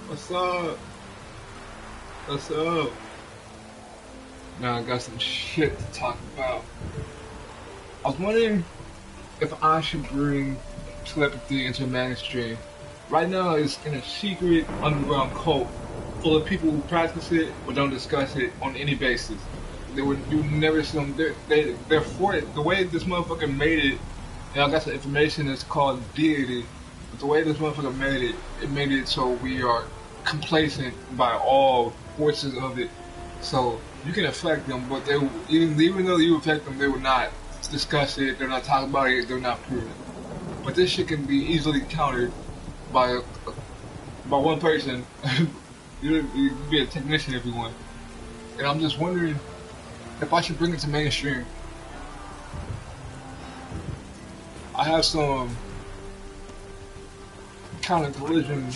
What's up? What's up? Now I got some shit to talk about. I was wondering if I should bring telepathy into mainstream. Right now, it's in a secret underground cult full of people who practice it but don't discuss it on any basis. You would never see them. They're for it. The way this motherfucker made it, and I got some information that's called deity. But the way this motherfucker made it, it made it so we are complacent by all forces of it. So you can affect them, but even though you affect them, they will not discuss it. They're not talking about it. They're not prove it. But this shit can be easily countered by one person. You can be a technician if you want. And I'm just wondering if I should bring it to mainstream. I have some counter collision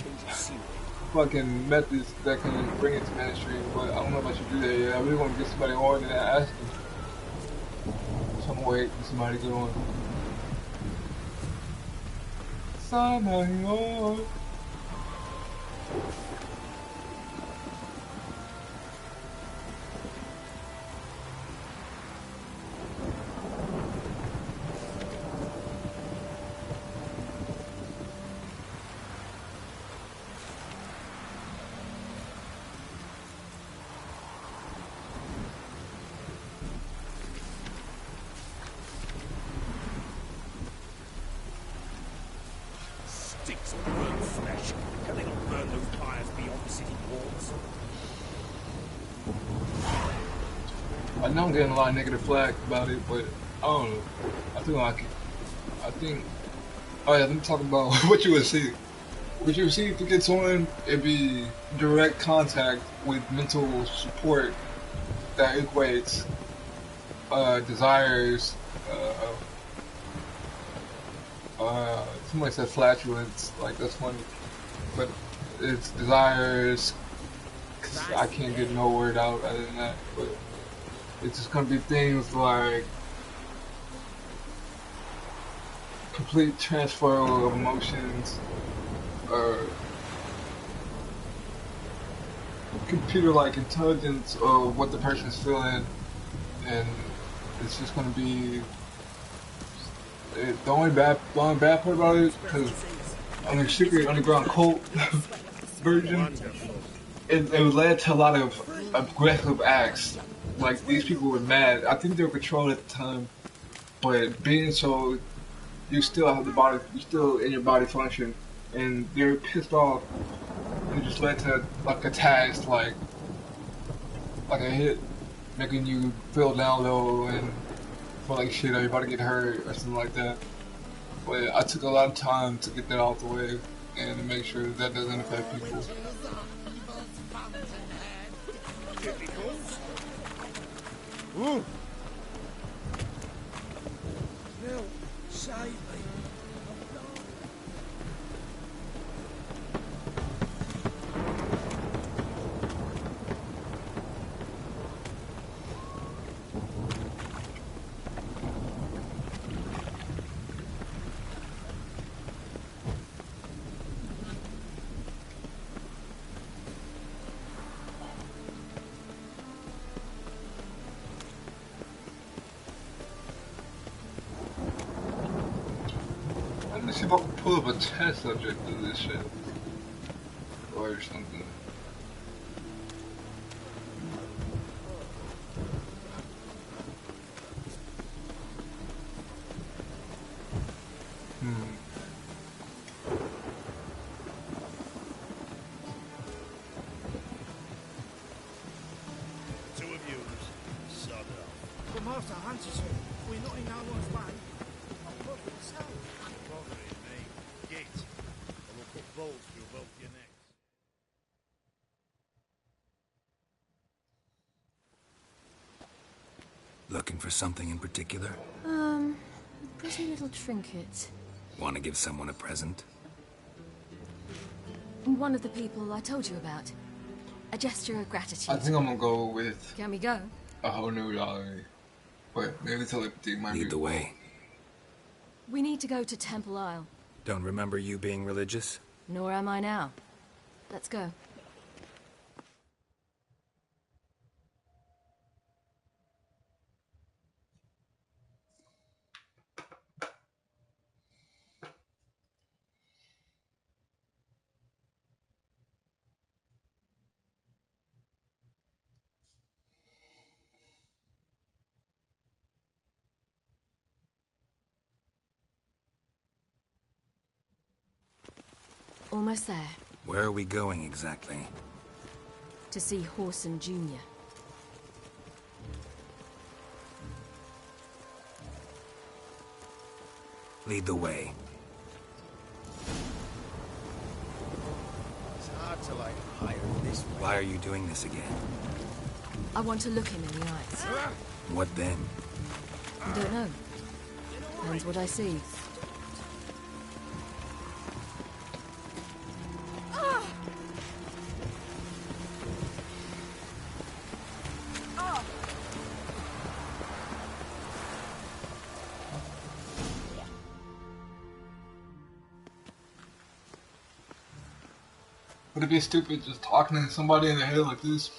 fucking methods that can bring it to mainstream, but I don't know if I should do that yet. I really want to get somebody on and ask them. So I'm gonna wait for somebody to get on. Somebody on. Sticks of burnt flesh. Can they not burn those pyres beyond the city walls? I know I'm getting a lot of negative flack about it, but I don't know. I feel like it. I think. Oh yeah, let me talk about what you would see. What you would see if it gets on, it'd be direct contact with mental support that equates desires. Somebody said flatulence, like that's funny, but it's desires. Cause I can't get no word out other than that, but it's just gonna be things like complete transfer of emotions, or computer-like intelligence of what the person's feeling, and it's just gonna be the only bad part about it, because on the secret underground cult version, it led to a lot of aggressive acts. Like these people were mad. I think they were controlled at the time, but being so, you still have the body, you still in your body function, and they're pissed off. It just led to like attacks, like a hit, making you feel down low and feel like shit, are you about to get hurt or something like that. But I took a lot of time to get that out the way and to make sure that doesn't affect people. Ooh. No, save me. Let me see if I can pull up a test subject of this shit or something. Two of you, sod it off. The master hunts us here. We're not in our one's way. Bothering me. Git. I will put bolts through both your necks. Looking for something in particular? Pretty little trinket. Want to give someone a present? One of the people I told you about. A gesture of gratitude. I think I'm gonna go with Can we go? a whole new reality, but maybe telepathy might Lead be. the way. We need to go to Temple Isle. Don't remember you being religious? Nor am I now. Let's go. Almost there. Where are we going exactly? To see Horson Jr. Lead the way. It's hard to like hire this way. Why are you doing this again? I want to look him in the eyes. What then? I don't know. Depends what I see. Would it be stupid just talking to somebody in the head like this?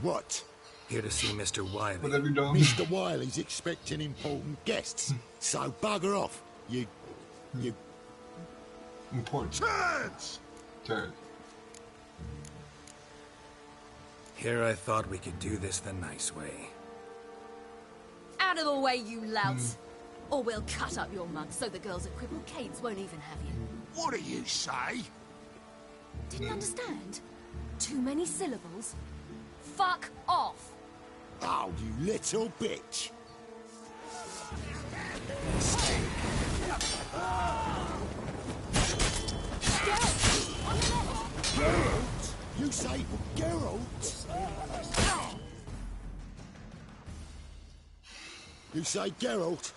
What? Here to see Mr. Wiley. Would that be dumb? Mr. Wiley's expecting important guests, so bugger off, you Important. turds! Turd. Here I thought we could do this the nice way. Out of the way, you louts! Or we'll cut up your mug so the girls at Cripple Cade's won't even have you. What do you say? Didn't understand? Too many syllables? Fuck off! Oh, you little bitch! Geralt? You say Geralt? You say Geralt?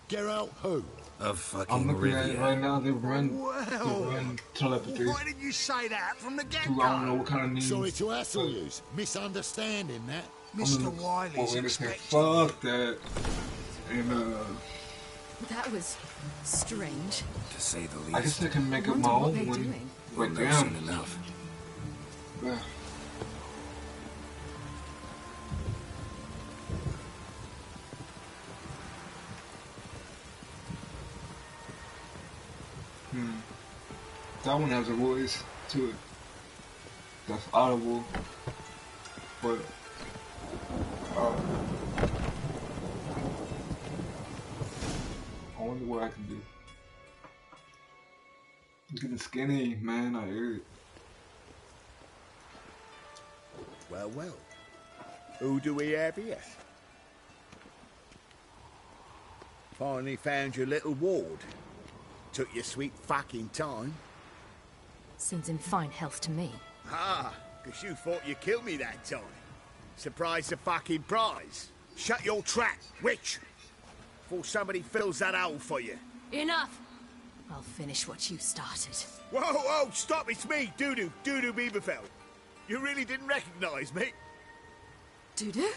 Geralt who? Of fucking I'm looking at it Rivia. right now. They run telepathy. Why didn't you say that from the I don't know get-go? what kind of names. Sorry to hassle yous. Misunderstanding that. Mr. Well, Wiley's we understand. expecting... Fuck that. And That was strange. To say the least. I guess I can make up Wonder my what own they're one. doing. We'll But know soon damn. enough. Yeah. That one has a voice to it. That's audible. But I wonder what I can do. I'm getting skinny, man. I hear it. Well, well. Who do we have here? Finally found your little ward. Took your sweet fucking time. Seems in fine health to me. Ah, 'cause you thought you killed me that time. Surprise the fucking prize. Shut your trap, witch. Before somebody fills that hole for you. Enough! I'll finish what you started. Whoa, whoa, stop, it's me, Doodoo Beaverfell. You really didn't recognise me? Dudu?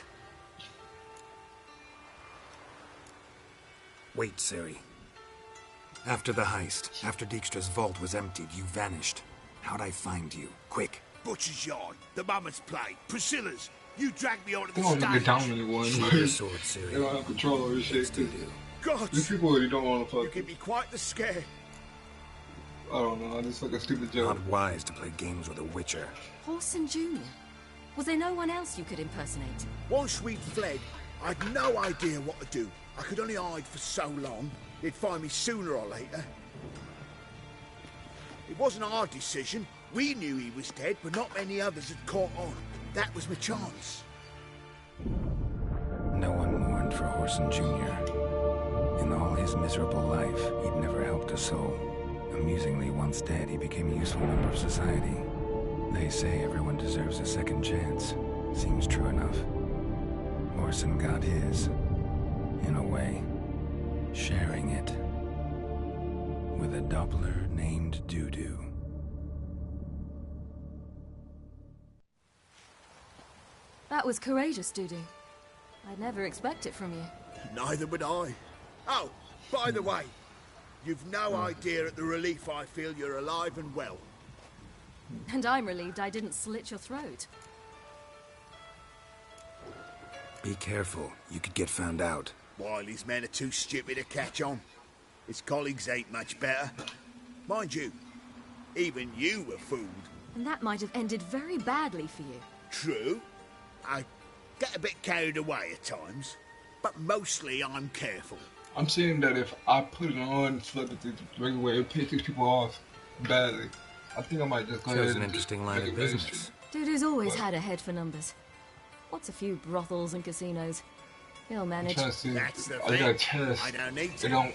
Wait, Siri. After the heist, after Dijkstra's vault was emptied, you vanished. How'd I find you? Quick. Butcher's Yard, the Mummer's Play, Priscilla's. You dragged me onto They the don't even get down stage. with anyone. Show your sword, Siri. They don't have control over this Let's shit. do do. God, These people really don't want to you fuck. give me quite the scare. I don't know. I just like a stupid joke. Not wise to play games with a witcher. Horson Jr. Was there no one else you could impersonate? Once we'd fled, I'd no idea what to do. I could only hide for so long. They'd find me sooner or later. It wasn't our decision. We knew he was dead, but not many others had caught on. That was my chance. No one mourned for Horson Jr. In all his miserable life, he'd never helped a soul. Amusingly, once dead, he became a useful member of society. They say everyone deserves a second chance. Seems true enough. Horson got his, in a way, sharing it with a Doppler named Dudu. That was courageous, Dudu. I'd never expect it from you. Neither would I. Oh, by the way, you've no idea at the relief I feel you're alive and well. And I'm relieved I didn't slit your throat. Be careful. You could get found out. Wiley's men are too stupid to catch on. His colleagues ain't much better. Mind you, even you were fooled. And that might have ended very badly for you. True. I get a bit carried away at times, but mostly I'm careful. I'm saying that if I put it on celebrity the regular way, it pisses people off badly. I think I might just go ahead Shows and an interesting line make of it business. mainstream. Dude who's always had a head for numbers. What's a few brothels and casinos? He'll I'm manage. trying to see. That's the I got a thing. test. I don't need They to. don't.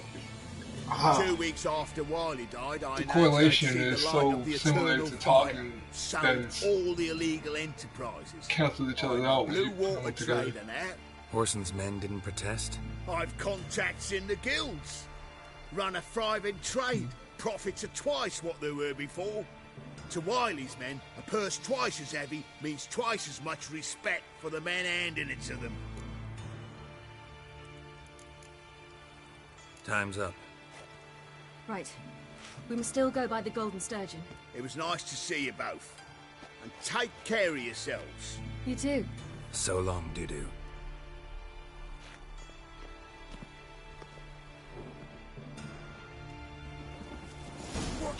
2 weeks after Wiley died, I The announced correlation I'd seen is the light so of the similar eternal to fire, talking sold that it's all the illegal enterprises. cancel each other I'm out a when blue you water come together. trader now. Horson's men didn't protest? I've contacts in the guilds. Run a thriving trade. Profits are twice what they were before. To Wiley's men, a purse twice as heavy means twice as much respect for the men handing it to them. Time's up. Right. We must still go by the Golden Sturgeon. It was nice to see you both. And take care of yourselves. You too. So long, Dudu.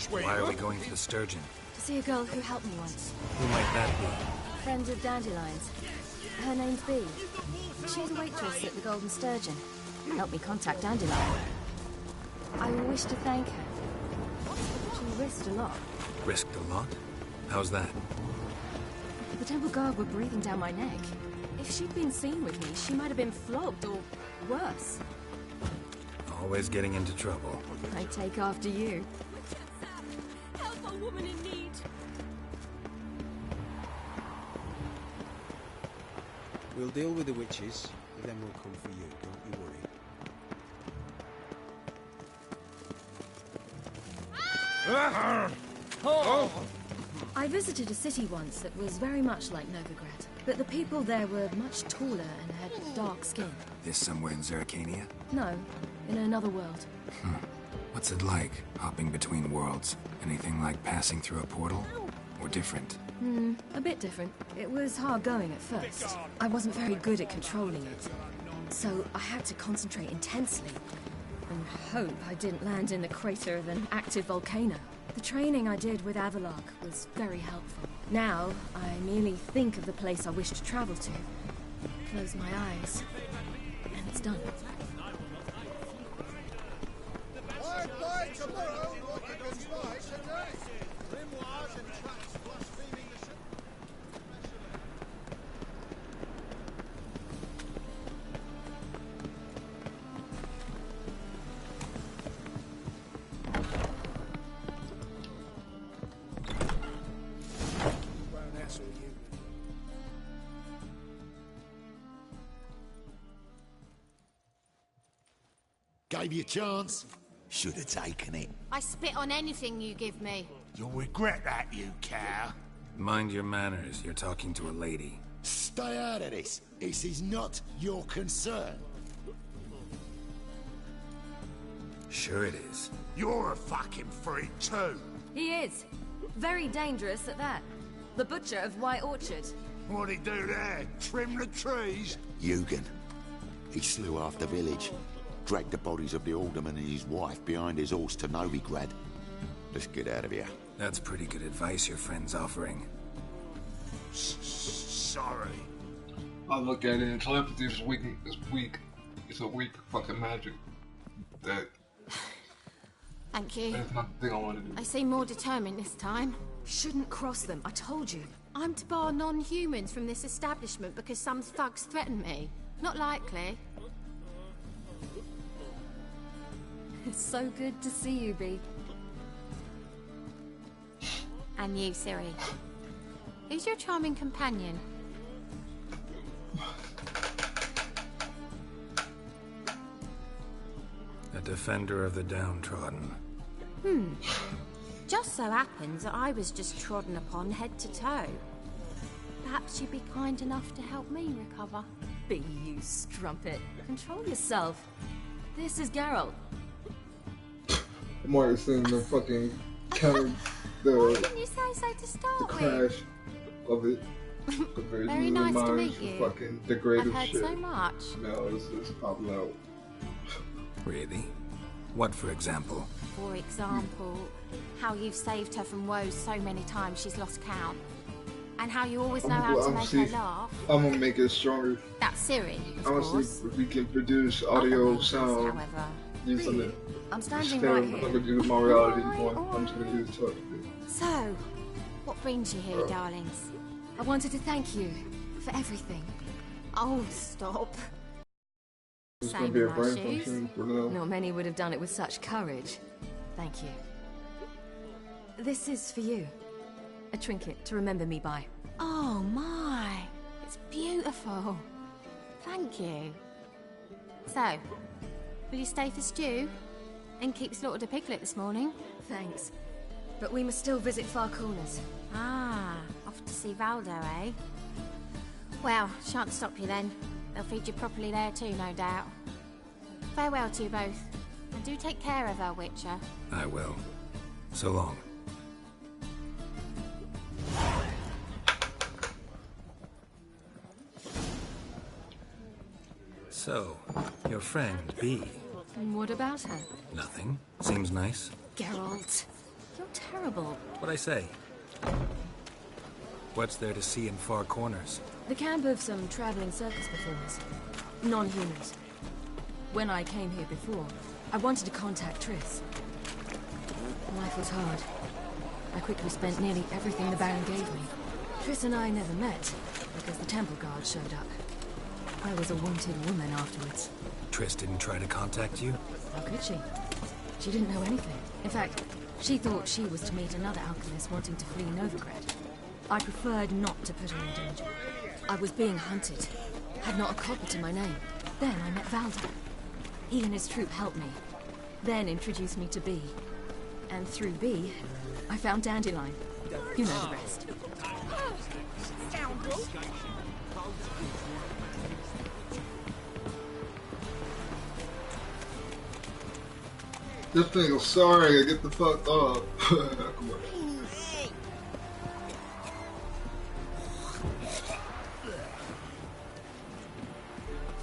Why are we going to the Sturgeon? To see a girl who helped me once. Who might that be? Friend of Dandelion's. Her name's Bee. She's a waitress at the Golden Sturgeon. Helped me contact Dandelion. I wish to thank her. She risked a lot. Risked a lot? How's that? The temple guard were breathing down my neck. If she'd been seen with me, she might have been flogged or worse. Always getting into trouble. I take after you. Help a woman in need. We'll deal with the witches, and then we'll come for you, don't you worry. I visited a city once that was very much like Novigrad, but the people there were much taller and had dark skin. This somewhere in Zeracania? No, in another world. What's it like, hopping between worlds? Anything like passing through a portal? Or different? A bit different. It was hard going at first. I wasn't very good at controlling it. So I had to concentrate intensely and hope I didn't land in the crater of an active volcano. The training I did with Avalark was very helpful. Now, I merely think of the place I wish to travel to, close my eyes, and it's done. Gave you a chance. Should have taken it. I spit on anything you give me. You'll regret that, you cow. Mind your manners, you're talking to a lady. Stay out of this. This is not your concern. Sure it is. You're a fucking freak too. He is. Very dangerous at that. The butcher of White Orchard. What'd he do there? Trim the trees? Eugen. He slew half the village. Dragged the bodies of the alderman and his wife behind his horse to Novigrad. Let's get out of here. That's pretty good advice your friend's offering. Sorry. I look at it and telepathy is weak. It's weak. It's a weak fucking magic. Thank you. That's not the thing I want to do. I seem more determined this time. Shouldn't cross them, I told you. I'm to bar non-humans from this establishment because some thugs threaten me. Not likely. It's so good to see you, Bee. And you, Siri. Who's your charming companion? A defender of the downtrodden. Just so happens that I was just trodden upon head to toe. Perhaps you'd be kind enough to help me recover. Bee, you strumpet. Control yourself. This is Geralt. I'm already seeing the fucking counter Why the didn't you say so to start with? crash of it. Very nice to meet you. Fucking degraded I've heard shit. so much. No, it's popping out. Really? What, for example? For example, how you've saved her from woes so many times she's lost count. And how you always know how to make her laugh. I'm gonna make it stronger. That's Siri, of I course. want to see if we can produce audio sound However, using Really? it. I'm standing Instead right of, I'm here. gonna do my reality Alright, one. I'm just gonna use touch. so, what brings you here, darlings? I wanted to thank you for everything. Oh, stop. It's gonna Same be a in my brain shoes. function for now. Not many would have done it with such courage. Thank you. This is for you. A trinket to remember me by. Oh my, it's beautiful. Thank you. So, will you stay for stew? And keep slaughtered a piglet this morning? Thanks. But we must still visit Far Corners. Ah, off to see Valdo, eh? Well, shan't stop you then. They'll feed you properly there too, no doubt. Farewell to you both. And do take care of her, Witcher. I will. So long. So, your friend, B. And what about her? Nothing. Seems nice. Geralt, you're terrible. What'd I say? What's there to see in Far Corners? The camp of some traveling circus performers. Non-humans. When I came here before, I wanted to contact Triss. Life was hard. I quickly spent nearly everything the Baron gave me. Triss and I never met, because the temple guard showed up. I was a wanted woman afterwards. Triss didn't try to contact you? How could she? She didn't know anything. In fact, she thought she was to meet another alchemist wanting to flee Novigrad. I preferred not to put her in danger. I was being hunted. Had not a copper to my name. Then I met Valdo. He and his troop helped me. Then introduced me to B. And through B, I found Dandelion. You know the rest. This thing is sorry, get the fuck up. Come on.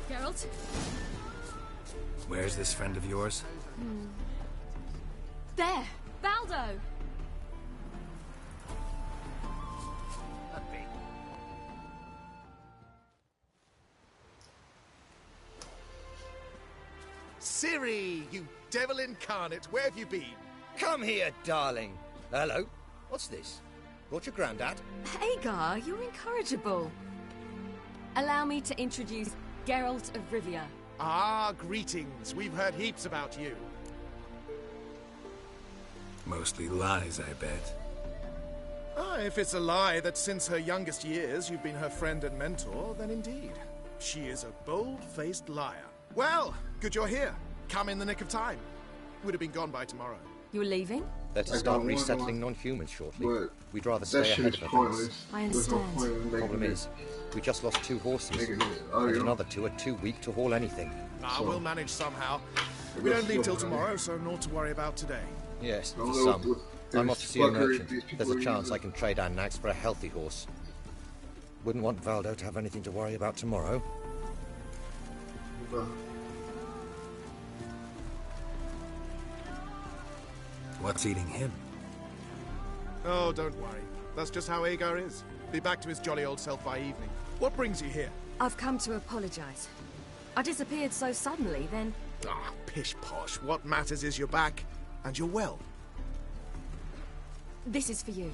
Geralt? Where's this friend of yours? There! Valdo! Siri, you devil incarnate, where have you been? Come here, darling. Hello. What's this? Brought your granddad? Hagar, you're incorrigible. Allow me to introduce Geralt of Rivia. Ah, greetings. We've heard heaps about you. Mostly lies, I bet. Ah, if it's a lie that since her youngest years you've been her friend and mentor, then indeed. She is a bold-faced liar. Well, good you're here. Come in the nick of time. Would have been gone by tomorrow. You're leaving? Let's I start don't want resettling to- non-humans shortly. But We'd rather that stay shit ahead is of things. pointless. I There's no understand. point in making Problem it. is, we just lost 2 horses, Making it and audio. another 2 are too weak to haul anything. Ah, So- we'll manage somehow. I We guess don't leave till so, tomorrow, so naught to worry about today. Yes, I don't for know some. what I'm this off to see a fuckery merchant. these people There's a are chance using. I can trade our nags for a healthy horse. Wouldn't want Valdo to have anything to worry about tomorrow. What's eating him? Oh, don't worry. That's just how Agar is. Be back to his jolly old self by evening. What brings you here? I've come to apologize. I disappeared so suddenly, then... Ah, pish-posh. What matters is you're back, and you're well. This is for you.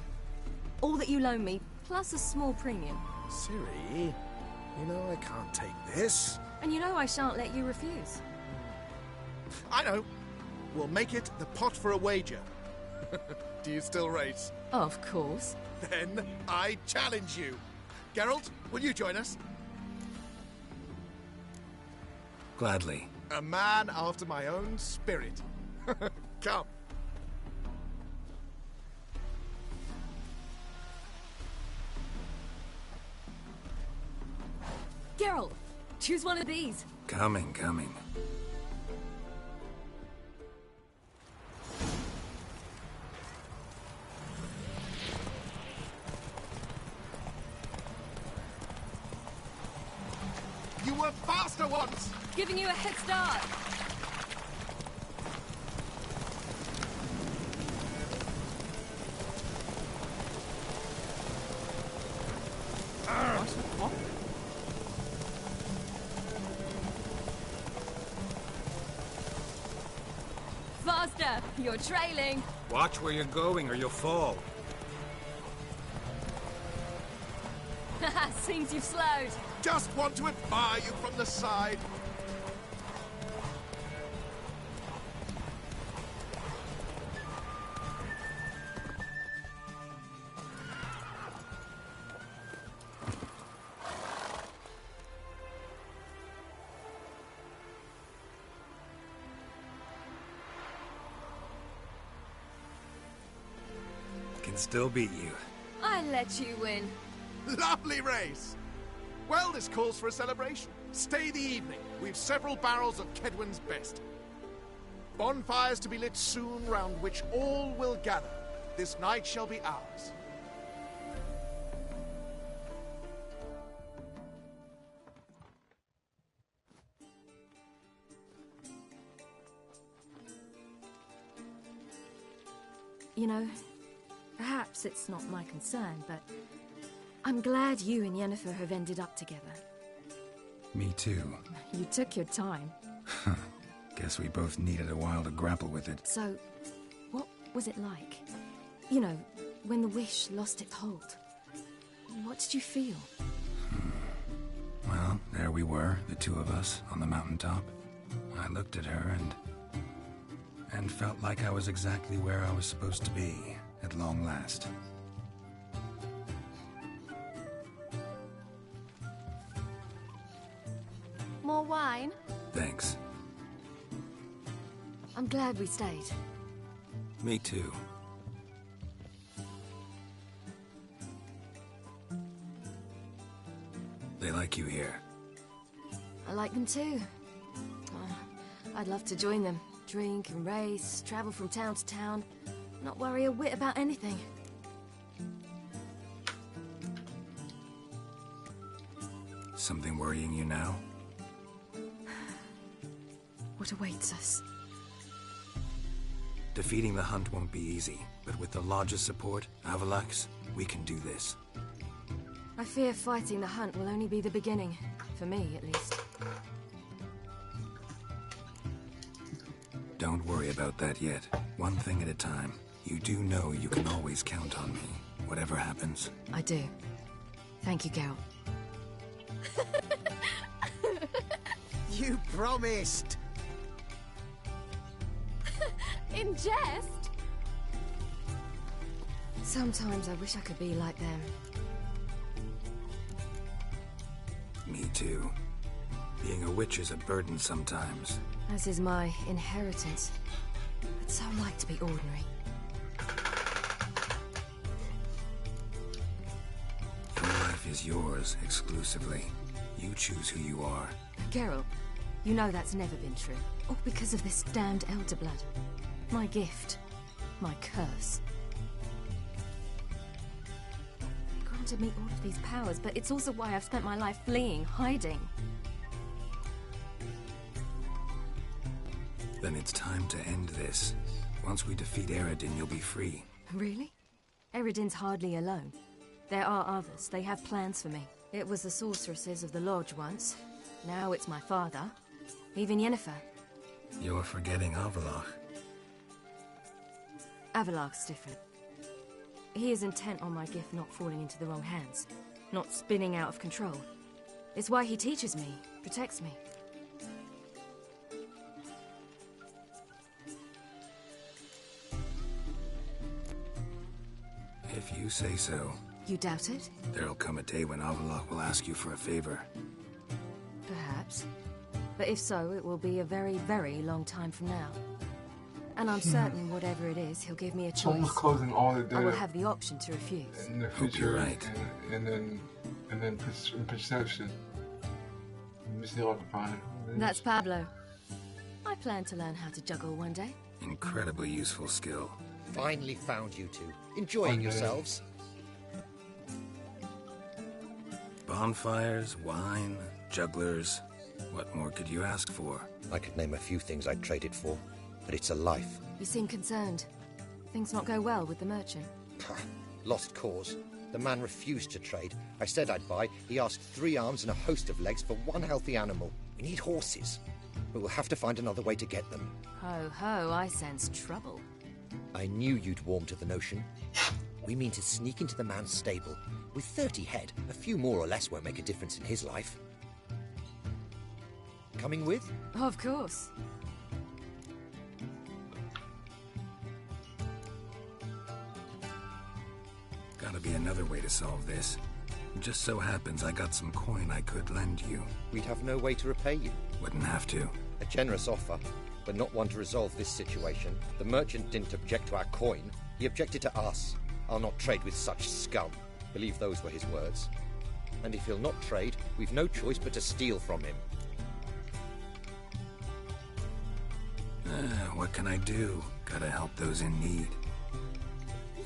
All that you loan me, plus a small premium. Siri, you know I can't take this. And you know I shan't let you refuse. I know. We'll make it the pot for a wager. Do you still race? Of course. Then I challenge you. Geralt, will you join us? Gladly. A man after my own spirit. Come. Geralt, choose one of these. Coming. were faster once! Giving you a head start. Faster! You're trailing. Watch where you're going or you'll fall. Haha, seems you've slowed. Just want to admire you from the side. Can still beat you. I let you win. Lovely race! Well, this calls for a celebration. Stay the evening. We've several barrels of Kedwin's best. Bonfires to be lit soon, round which all will gather. This night shall be ours. You know, perhaps it's not my concern, but I'm glad you and Yennefer have ended up together. Me too. You took your time. Guess we both needed a while to grapple with it. So, what was it like? You know, when the wish lost its hold. What did you feel? Well, there we were, the two of us, on the mountaintop. I looked at her and felt like I was exactly where I was supposed to be, at long last. More wine? Thanks. I'm glad we stayed. Me too. They like you here. I like them too. I'd love to join them. Drink and race, travel from town to town. Not worry a whit about anything. Something worrying you now? What awaits us? Defeating the hunt won't be easy, but with the Lodge's support, Avalax, we can do this. I fear fighting the hunt will only be the beginning. For me, at least. Don't worry about that yet. One thing at a time. You do know you can always count on me, whatever happens. I do. Thank you, Geralt. You promised! In jest? Sometimes I wish I could be like them. Me too. Being a witch is a burden sometimes. As is my inheritance. I'd so like to be ordinary. Your life is yours, exclusively. You choose who you are. Geralt, you know that's never been true. All because of this damned elder blood. My gift. My curse. It granted me all of these powers, but it's also why I've spent my life fleeing, hiding. Then it's time to end this. Once we defeat Eredin, you'll be free. Really? Eredin's hardly alone. There are others. They have plans for me. It was the sorceresses of the Lodge once. Now it's my father. Even Yennefer. You're forgetting Avallac'h. Avallac'h's different. He is intent on my gift not falling into the wrong hands. Not spinning out of control. It's why he teaches me, protects me. If you say so. You doubt it? There'll come a day when Avallac'h will ask you for a favor. Perhaps. But if so, it will be a very, very long time from now. And I'm certain whatever it is, he'll give me a choice. Someone's closing all the data. I will have the option to refuse. In the Hope future, you're right. and then perception. Let me see if I can find it. That's Pablo. I plan to learn how to juggle one day. Incredibly useful skill. Finally found you two. Enjoying yourselves? Bonfires, wine, jugglers. What more could you ask for? I could name a few things I'd trade it for, but it's a life. You seem concerned. Things not go well with the merchant. Lost cause. The man refused to trade. I said I'd buy. He asked 3 arms and a host of legs for 1 healthy animal. We need horses, but we'll have to find another way to get them. Ho ho, I sense trouble. I knew you'd warm to the notion. We mean to sneak into the man's stable. With 30 head, a few more or less won't make a difference in his life. Coming with? Of course. Gotta be another way to solve this. It just so happens I got some coin I could lend you. We'd have no way to repay you. Wouldn't have to. A generous offer, but not one to resolve this situation. The merchant didn't object to our coin. He objected to us. I'll not trade with such scum. Believe those were his words. And if he'll not trade, we've no choice but to steal from him. What can I do? Gotta help those in need.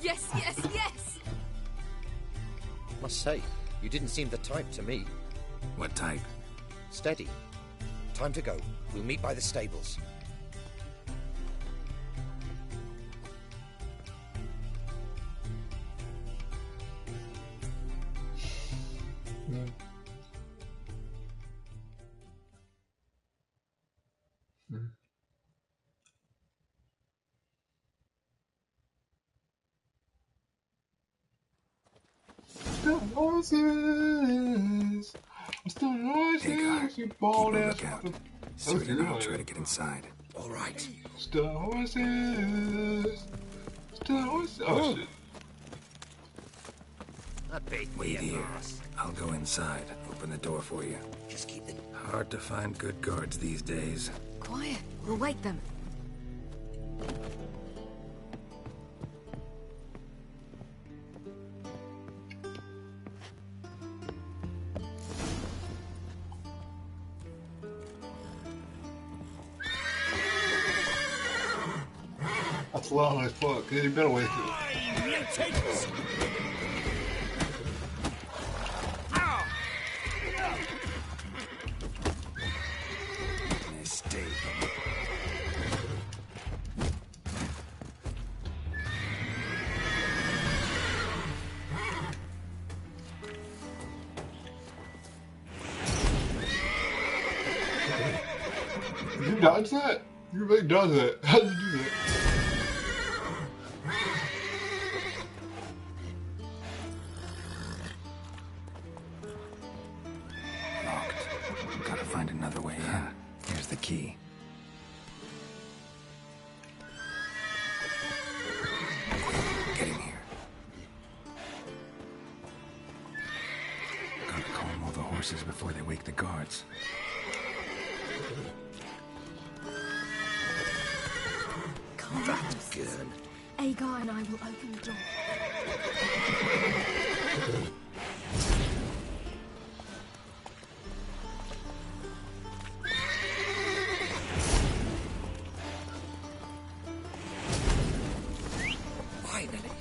Yes, yes, yes! Must say, you didn't seem the type to me. What type? Steady. Time to go. We'll meet by the stables. Horses. Still noises. You bald ass. Soon I'll try to get inside. All right. Still horses. Still horses. Oh shit. Wait here. I'll go inside. Open the door for you. Just keep it. Hard to find good guards these days. Quiet. We'll wake them. That's loud as fuck. You better wake it. Mistake. You dodge that? You really dodge that? How did you do that? Locked. Gotta find another way in. Here's the key. Get in here. Gotta calm all the horses before they wake the guards. That's good. Agar and I will open the door. Finally.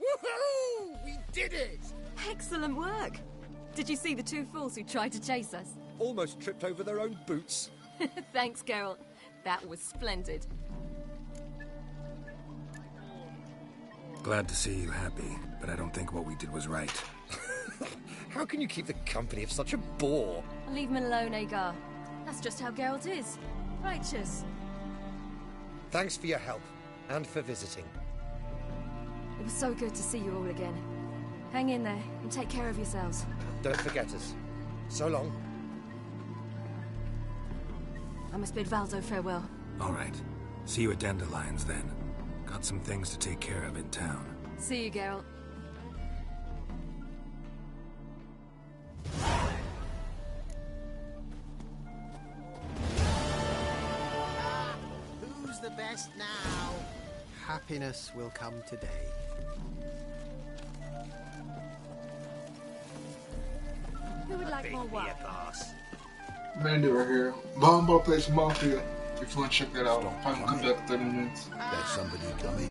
Woohoo! We did it! Excellent work! Did you see the 2 fools who tried to chase us? Almost tripped over their own boots. Thanks, Geralt. That was splendid. Glad to see you happy, but I don't think what we did was right. How can you keep the company of such a bore? Leave him alone, Agar. That's just how Geralt is. Righteous. Thanks for your help, and for visiting. It was so good to see you all again. Hang in there, and take care of yourselves. Don't forget us. So long. I must bid Valdo farewell. All right. See you at Dandelions, then. Got some things to take care of in town. See you, Geralt. Who's the best now? Happiness will come today. Who would like more work? Mandy right here. But I'm about to play some Mafia. If you want to check that out, I'll probably come back in 30 minutes. There's somebody coming.